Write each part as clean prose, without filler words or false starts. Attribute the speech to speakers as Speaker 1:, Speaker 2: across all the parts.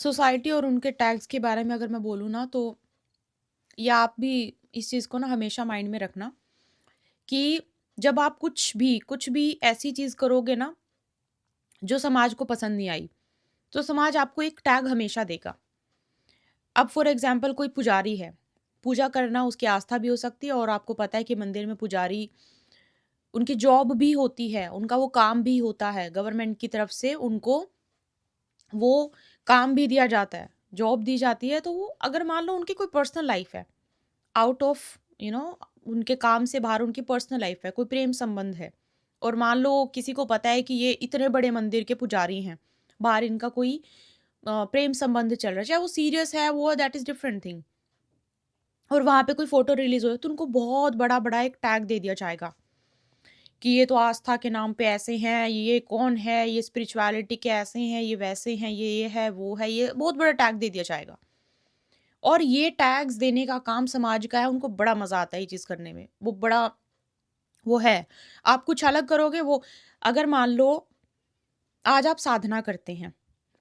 Speaker 1: Society और उनके tags के बारे में अगर मैं बोलूँ ना, तो या आप भी इस चीज़ को ना हमेशा माइंड में रखना कि जब आप कुछ भी ऐसी चीज़ करोगे ना जो समाज को पसंद नहीं आई, तो समाज आपको एक टैग हमेशा देगा। अब फॉर एग्जाम्पल कोई पुजारी है, पूजा करना उसकी आस्था भी हो सकती है, और आपको पता है कि मंदिर में पुजारी, उनकी जॉब भी होती है, उनका वो काम भी होता है, गवर्नमेंट की तरफ से उनको वो काम भी दिया जाता है, जॉब दी जाती है। तो वो अगर मान लो उनकी कोई पर्सनल लाइफ है, आउट ऑफ यू नो उनके काम से बाहर उनकी पर्सनल लाइफ है, कोई प्रेम संबंध है, और मान लो किसी को पता है कि ये इतने बड़े मंदिर के पुजारी हैं, बाहर इनका कोई प्रेम संबंध चल रहा है, चाहे वो सीरियस है, वो दैट इज डिफरेंट थिंग, और वहां पे कोई फोटो रिलीज हो, तो उनको बहुत बड़ा बड़ा एक टैग दे दिया जाएगा कि ये तो आस्था के नाम पे ऐसे हैं, ये कौन है, ये स्पिरिचुअलिटी के ऐसे हैं, ये वैसे हैं, ये है, वो है, ये बहुत बड़ा टैग दे दिया जाएगा। और ये टैग्स देने का काम समाज का है, उनको बड़ा मज़ा आता है ये चीज़ करने में। वो बड़ा वो है। आप कुछ अलग करोगे, वो अगर मान लो आज आप साधना करते हैं,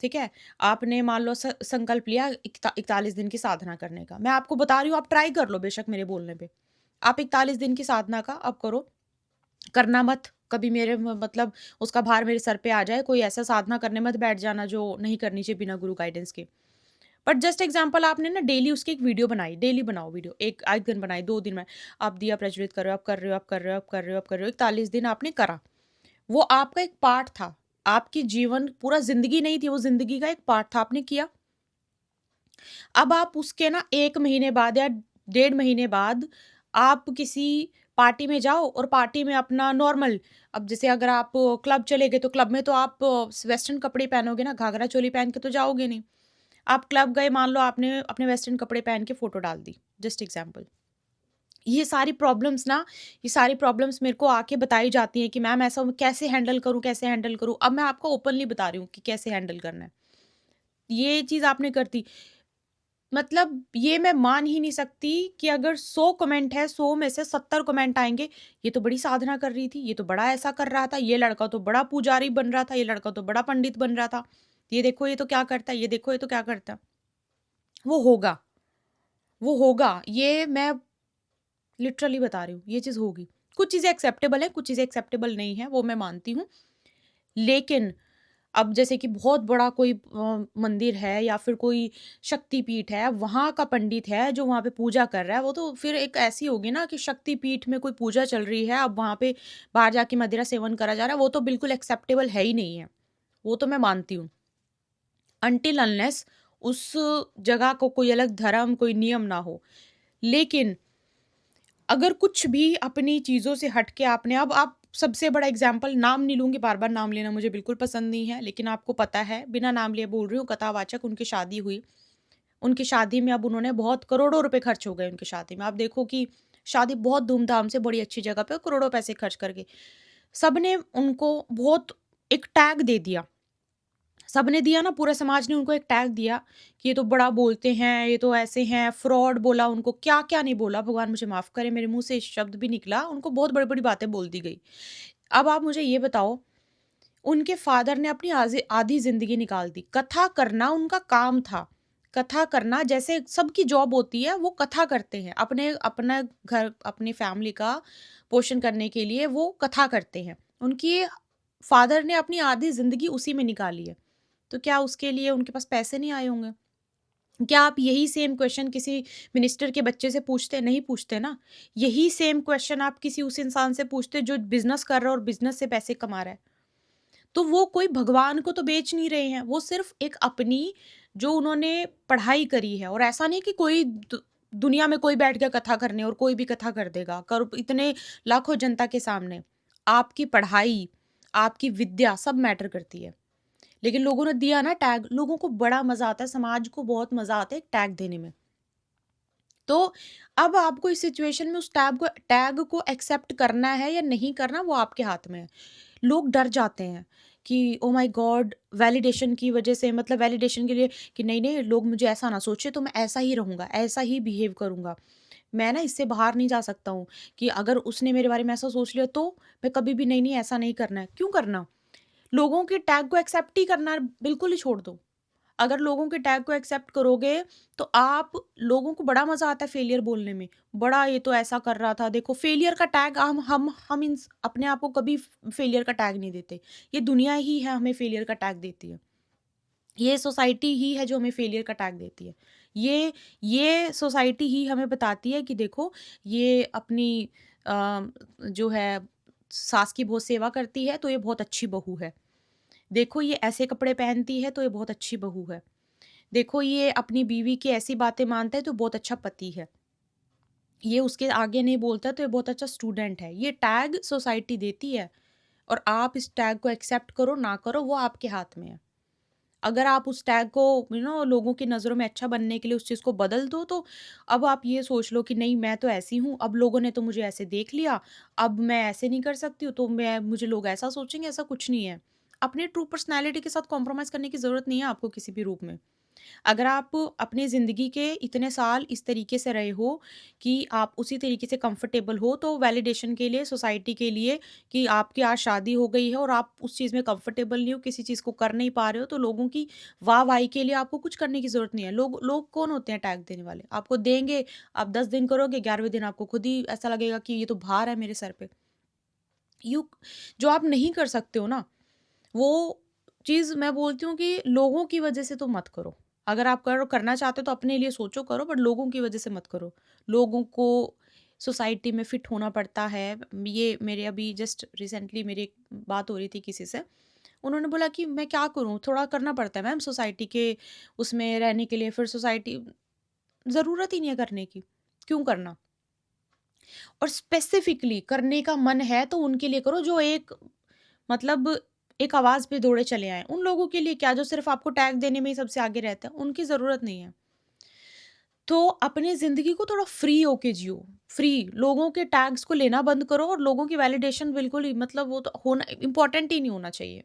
Speaker 1: ठीक है? आपने मान लो संकल्प लिया 41 दिन की साधना करने का। मैं आपको बता रही हूँ, आप ट्राई कर लो बेशक मेरे बोलने पे। आप 41 दिन की साधना का अब करो, करना मत कभी मेरे मतलब उसका भार मेरे सर पे आ जाए, कोई ऐसा साधना करने मत बैठ जाना जो नहीं करनी चाहिए बिना गुरु गाइडेंस के। बट जस्ट एग्जांपल, आपने ना डेली उसकी एक वीडियो बनाई, डेली बनाओ वीडियो, एक आध दिन बनाई, 2 दिन में आप दिया प्रज्वलित कर रहे हो, आप कर रहे हो, आप कर रहे हो, आप कर रहे हो, आप कर रहे हो, 41 दिन आपने करा। वो आपका एक पार्ट था, आपकी जीवन पूरा ज़िंदगी नहीं थी, वो ज़िंदगी का एक पार्ट था, आपने किया। अब आप उसके ना 1 महीने बाद या डेढ़ महीने बाद आप किसी पार्टी में जाओ, और पार्टी में अपना नॉर्मल, अब जैसे अगर आप क्लब चले गए, तो क्लब में तो आप वेस्टर्न कपड़े पहनोगे ना, घाघरा चोली पहन के तो जाओगे नहीं। आप क्लब गए, मान लो आपने अपने वेस्टर्न कपड़े पहन के फ़ोटो डाल दी, जस्ट एग्ज़ाम्पल। ये सारी प्रॉब्लम्स मेरे को आके बताई जाती हैं कि मैम ऐसा मैं कैसे हैंडल करूँ, कैसे हैंडल करूँ? अब मैं आपको ओपनली बता रही हूँ कि कैसे हैंडल करना है। ये चीज़ आपने कर दी, मतलब ये मैं मान ही नहीं सकती कि अगर 100 कमेंट है, 100 में से 70 कमेंट आएँगे, ये तो बड़ी साधना कर रही थी, ये तो बड़ा ऐसा कर रहा था, ये लड़का तो बड़ा पुजारी बन रहा था, ये लड़का तो बड़ा पंडित बन रहा था। ये देखो ये तो क्या करता है, ये देखो ये तो क्या करता है। वो होगा, वो होगा, ये मैं लिटरली बता रही हूँ, ये चीज़ होगी। कुछ चीज़ें एक्सेप्टेबल हैं, कुछ चीज़ें एक्सेप्टेबल नहीं हैं, वो मैं मानती हूँ। लेकिन अब जैसे कि बहुत बड़ा कोई मंदिर है या फिर कोई शक्तिपीठ है, वहाँ का पंडित है जो वहाँ पे पूजा कर रहा है, वो तो फिर एक ऐसी होगी ना कि शक्तिपीठ में कोई पूजा चल रही है, अब वहाँ पे बाहर जाके मदिरा सेवन करा जा रहा है, वो तो बिल्कुल एक्सेप्टेबल है ही नहीं है। वो तो मैं मानती हूँ। अनटिल अनलेस उस जगह को कोई अलग धर्म, कोई नियम ना हो। लेकिन अगर कुछ भी अपनी चीज़ों से हट के आपने, अब आप सबसे बड़ा एग्ज़ाम्पल, नाम नहीं लूँगी, बार-बार नाम लेना मुझे बिल्कुल पसंद नहीं है, लेकिन आपको पता है, बिना नाम लिए बोल रही हूँ, कथावाचक उनकी शादी हुई। उनकी शादी में अब उन्होंने बहुत करोड़ों रुपए खर्च हो गए उनकी शादी में। आप देखो कि शादी बहुत धूम-धाम से बड़ी अच्छी जगह पे करोड़ों पैसे खर्च करके। सबने उनको बहुत एक टैग दे दिया। सबने दिया ना, पूरे समाज ने उनको एक टैग दिया कि ये तो बड़ा बोलते हैं, ये तो ऐसे हैं, फ्रॉड बोला उनको, क्या-क्या नहीं बोला, भगवान मुझे माफ़ करे, मेरे मुँह से शब्द भी निकला, उनको बहुत बड़ी-बड़ी बातें बोल दी गई। अब आप मुझे ये बताओ, उनके फ़ादर ने अपनी आज़ी आधी ज़िंदगी निकाल दी, कथा करना उनका काम था। कथा करना जैसे सबकी जॉब होती है, वो कथा करते हैं, अपने अपना घर, अपनी फैमिली का पोषण करने के लिए वो कथा करते हैं। उनकी फ़ादर ने अपनी आधी ज़िंदगी उसी में निकाली है। तो क्या उसके लिए उनके पास पैसे नहीं आए होंगे? क्या आप यही सेम क्वेश्चन किसी मिनिस्टर के बच्चे से पूछते? नहीं पूछते ना। यही सेम क्वेश्चन आप किसी उस इंसान से पूछते जो बिज़नेस कर रहा है और बिज़नेस से पैसे कमा रहा है। तो वो कोई भगवान को तो बेच नहीं रहे हैं, वो सिर्फ़ एक अपनी जो उन्होंने पढ़ाई करी है, और ऐसा नहीं कि कोई दुनिया में कोई बैठ के कथा करने और कोई भी कथा कर देगा, कर इतने लाखों जनता के सामने। आपकी पढ़ाई, आपकी विद्या सब मैटर करती है। लेकिन लोगों ने दिया ना टैग, लोगों को बड़ा मज़ा आता है, समाज को बहुत मज़ा आता है एक टैग देने में। तो अब आपको इस सिचुएशन में उस टैग को एक्सेप्ट करना है या नहीं करना, वो आपके हाथ में है। लोग डर जाते हैं कि ओह माय गॉड, वैलिडेशन की वज़ह से, मतलब वैलिडेशन के लिए कि नहीं-नहीं लोग मुझे ऐसा ना सोचे, तो मैं ऐसा ही रहूँगा, ऐसा ही बिहेव करूँगा। मैं ना इससे बाहर नहीं जा सकता हूँ कि अगर उसने मेरे बारे में ऐसा सोच लिया, तो मैं कभी भी नहीं-नहीं ऐसा नहीं करना है। क्यों करना? लोगों के टैग को एक्सेप्ट ही करना बिल्कुल ही छोड़ दो। अगर लोगों के टैग को एक्सेप्ट करोगे, तो आप लोगों को बड़ा मज़ा आता है फेलियर बोलने में। बड़ा ये तो ऐसा कर रहा था, देखो फेलियर का टैग हम इंस अपने आप को कभी फेलियर का टैग नहीं देते। ये दुनिया ही है हमें फेलियर का टैग देती है। ये सोसाइटी ही है जो हमें फेलियर का टैग देती है। ये सोसाइटी ही हमें बताती है कि देखो ये अपनी जो है सास की बहुत सेवा करती है तो ये बहुत अच्छी बहू है। देखो ये ऐसे कपड़े पहनती है तो ये बहुत अच्छी बहू है। देखो ये अपनी बीवी की ऐसी बातें मानता है तो बहुत अच्छा पति है। ये उसके आगे नहीं बोलता तो ये बहुत अच्छा स्टूडेंट है। ये टैग सोसाइटी देती है और आप इस टैग को एक्सेप्ट करो ना करो वो आपके हाथ में है। अगर आप उस टैग को लोगों की नज़रों में अच्छा बनने के लिए उस चीज़ को बदल दो तो अब आप ये सोच लो कि नहीं मैं तो ऐसी हूँ, अब लोगों ने तो मुझे ऐसे देख लिया, अब मैं ऐसे नहीं कर सकती हूँ तो मैं मुझे लोग ऐसा सोचेंगे, ऐसा कुछ नहीं है। अपनी ट्रू पर्सनैलिटी के साथ कॉम्प्रोमाइज़ करने की ज़रूरत नहीं है आपको किसी भी रूप में। अगर आप अपनी ज़िंदगी के इतने साल इस तरीके से रहे हो कि आप उसी तरीके से कंफर्टेबल हो, तो वैलिडेशन के लिए, सोसाइटी के लिए कि आपकी आज शादी हो गई है और आप उस चीज़ में कंफर्टेबल नहीं हो, किसी चीज़ को कर नहीं पा रहे हो, तो लोगों की वाह-वाही के लिए आपको कुछ करने की ज़रूरत नहीं है। लोग लोग कौन होते हैं टैग देने वाले? आपको देंगे, आप 10 दिन करोगे, 11वें दिन आपको खुद ही ऐसा लगेगा कि ये तो भार है मेरे सर पे। यू जो आप नहीं कर सकते हो ना, वो चीज़ मैं बोलती हूँ कि लोगों की वजह से तो मत करो। अगर आप करना चाहते हो तो अपने लिए सोचो करो बट लोगों की वजह से मत करो। लोगों को सोसाइटी में फिट होना पड़ता है। ये मेरे अभी जस्ट रिसेंटली मेरी एक बात हो रही थी किसी से। उन्होंने बोला कि मैं क्या करूँ? थोड़ा करना पड़ता है मैम सोसाइटी के उसमें रहने के लिए। फिर सोसाइटी ज़रूरत ही नहीं है करने की। क्यों करना? और स्पेसिफिकली करने का मन है तो उनके लिए करो जो एक मतलब एक आवाज़ पे दौड़े चले आएँ। उन लोगों के लिए क्या जो सिर्फ़ आपको टैग देने में ही सबसे आगे रहते हैं, उनकी ज़रूरत नहीं है। तो अपनी ज़िंदगी को थोड़ा फ्री होके जियो, फ्री लोगों के टैग्स को लेना बंद करो और लोगों की वैलिडेशन बिल्कुल ही मतलब वो तो होना इम्पोर्टेंट ही नहीं होना चाहिए।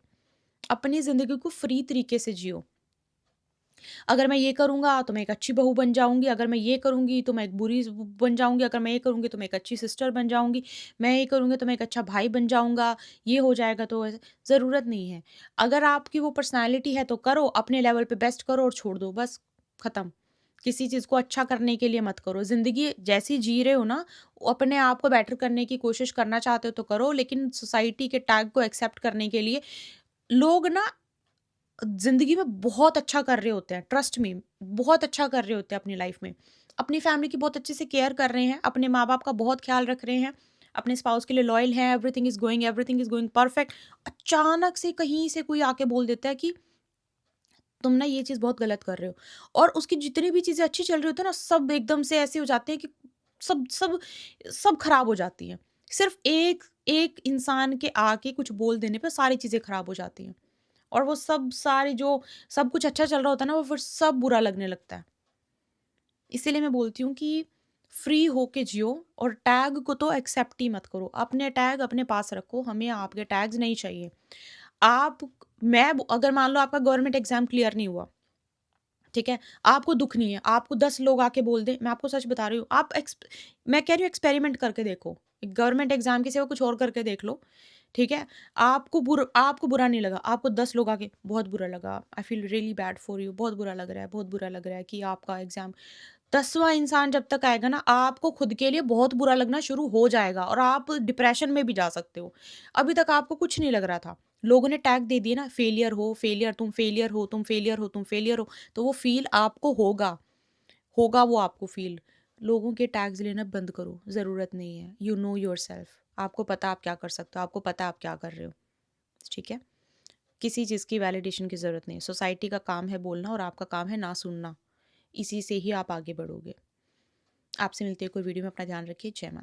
Speaker 1: अपनी ज़िंदगी को फ्री तरीके से जियो। अगर मैं ये करूँगा तो मैं एक अच्छी बहू बन जाऊँगी, अगर मैं ये करूँगी तो मैं एक बुरी बन जाऊँगी, अगर मैं ये करूँगी तो मैं एक अच्छी सिस्टर बन जाऊँगी, मैं ये करूँगी तो मैं एक अच्छा भाई बन जाऊँगा, ये हो जाएगा तो ऐसे ज़रूरत नहीं है। अगर आपकी वो पर्सनैलिटी है तो करो, अपने लेवल पे बेस्ट करो और छोड़ दो, बस खत्म। किसी चीज़ को अच्छा करने के लिए मत करो। ज़िंदगी जैसी जी रहे हो ना, अपने आप को बेटर करने की कोशिश करना चाहते हो तो करो, लेकिन सोसाइटी के टैग को एक्सेप्ट करने के लिए लोग ना ज़िंदगी में बहुत अच्छा कर रहे होते हैं, ट्रस्ट मी बहुत अच्छा कर रहे होते हैं अपनी लाइफ़ में। अपनी फैमिली की बहुत अच्छे से केयर कर रहे हैं, अपने माँ-बाप का बहुत ख़्याल रख रहे हैं, अपने स्पाउस के लिए लॉयल हैं, एवरीथिंग इज़ गोइंग परफेक्ट। अचानक से कहीं से कोई आके बोल देता है कि तुम ना ये चीज़ बहुत गलत कर रहे हो और उसकी जितनी भी चीज़ें अच्छी चल रही होती है ना, सब एकदम से ऐसे हो जाते हैं कि सब सब सब खराब हो जाती हैं। सिर्फ़ एक एक इंसान के आके कुछ बोल देने पे सारी चीज़ें खराब हो जाती हैं। और वो सब सारी जो सब कुछ अच्छा चल रहा होता है ना, वो फिर सब बुरा लगने लगता है। इसीलिए मैं बोलती हूँ कि फ्री होके जियो और टैग को तो एक्सेप्ट ही मत करो। अपने टैग अपने पास रखो, हमें आपके टैग्स नहीं चाहिए। आप अगर मान लो आपका गवर्नमेंट एग्ज़ाम क्लियर नहीं हुआ, ठीक है? आपको दुःख नहीं है, आपको 10 लोग आके बोल दें, मैं आपको सच बता रही हूँ, मैं कह रही हूँ एक्सपेरिमेंट करके देखो। गवर्नमेंट एग्ज़ाम की सिवा कुछ और करके देख लो, ठीक है? आपको बुरा नहीं लगा, आपको 10 लोग आके बहुत बुरा लगा, I feel really bad for you बहुत बुरा लग रहा है, बहुत बुरा लग रहा है कि आपका एग्ज़ाम 10वाँ इंसान जब तक आएगा ना, आपको खुद के लिए बहुत बुरा लगना शुरू हो जाएगा और आप डिप्रेशन में भी जा सकते हो। अभी तक आपको कुछ नहीं लग रहा था। लोगों ने टैग दे दिए ना फेलियर, तुम फेलियर हो, तुम फेलियर हो, तुम फेलियर हो, तो वो फ़ील आपको होगा, होगा वो आपको फ़ील। लोगों के टैग्स लेना बंद करो, ज़रूरत नहीं है। यू नो योरसेल्फ आपको पता आप क्या कर सकते हो, आपको पता आप क्या कर रहे हो, ठीक है? किसी चीज़ की वैलिडेशन की ज़रूरत नहीं है। सोसाइटी का काम है बोलना और आपका काम है ना सुनना। इसी से ही आप आगे बढ़ोगे। आपसे मिलती है कोई वीडियो में, अपना ध्यान रखिए। जय माता